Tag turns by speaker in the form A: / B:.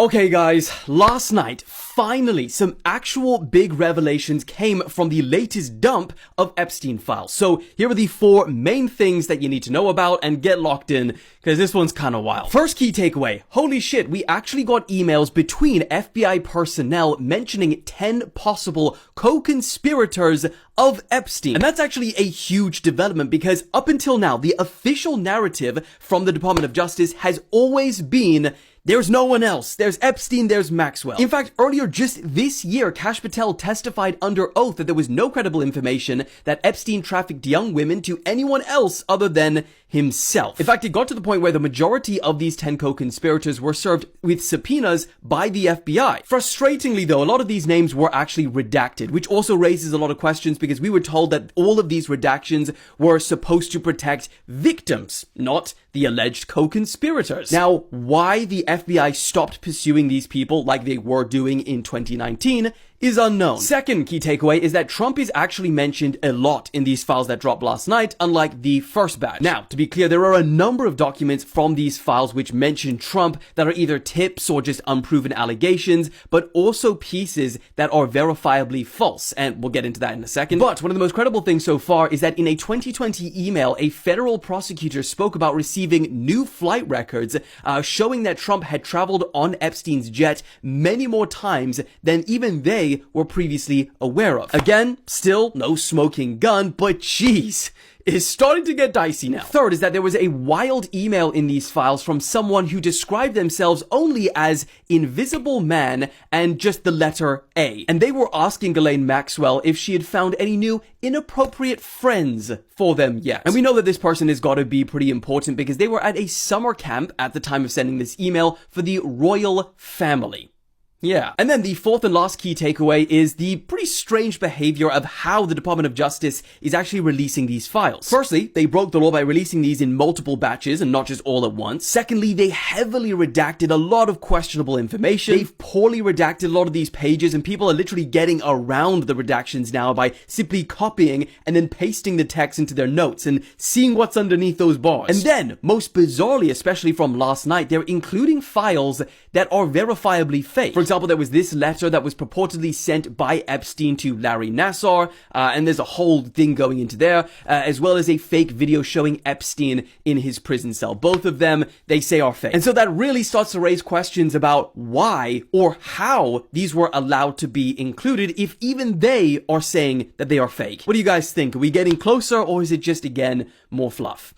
A: Okay guys, last night, finally, some actual big revelations came from the latest dump of Epstein files. So here are the 4 main things that you need to know about and get locked in, because this one's kind of wild. First key takeaway, holy shit, we actually got emails between FBI personnel mentioning 10 possible co-conspirators of Epstein. And that's actually a huge development because up until now, the official narrative from the Department of Justice has always been there's no one else. There's Epstein, there's Maxwell. In fact, earlier just this year, Kash Patel testified under oath that there was no credible information that Epstein trafficked young women to anyone else other than himself. In fact, it got to the point where the majority of these 10 co-conspirators were served with subpoenas by the FBI. Frustratingly though, a lot of these names were actually redacted, which also raises a lot of questions because we were told that all of these redactions were supposed to protect victims, not the alleged co-conspirators. Now, why the FBI stopped pursuing these people like they were doing in 2019 is unknown. Second key takeaway is that Trump is actually mentioned a lot in these files that dropped last night, unlike the first batch. Now, to be clear, there are a number of documents from these files which mention Trump that are either tips or just unproven allegations, but also pieces that are verifiably false, and we'll get into that in a second. But one of the most credible things so far is that in a 2020 email, a federal prosecutor spoke about receiving new flight records showing that Trump had traveled on Epstein's jet many more times than even they were previously aware of. Again, still no smoking gun, but jeez, it is starting to get dicey now. Third is that there was a wild email in these files from someone who described themselves only as Invisible Man and just the letter A. And they were asking Ghislaine Maxwell if she had found any new inappropriate friends for them yet. And we know that this person has got to be pretty important because they were at a summer camp at the time of sending this email for the royal family. Yeah. And then the fourth and last key takeaway is the pretty strange behavior of how the Department of Justice is actually releasing these files. Firstly, they broke the law by releasing these in multiple batches and not just all at once. Secondly, they heavily redacted a lot of questionable information. They've poorly redacted a lot of these pages and people are literally getting around the redactions now by simply copying and then pasting the text into their notes and seeing what's underneath those bars. And then, most bizarrely, especially from last night, they're including files that are verifiably fake. For example, there was this letter that was purportedly sent by Epstein to Larry Nassar, and there's a whole thing going into there, as well as a fake video showing Epstein in his prison cell. Both of them, they say, are fake. And so that really starts to raise questions about why or how these were allowed to be included if even they are saying that they are fake. What do you guys think? Are we getting closer or is it just, again, more fluff?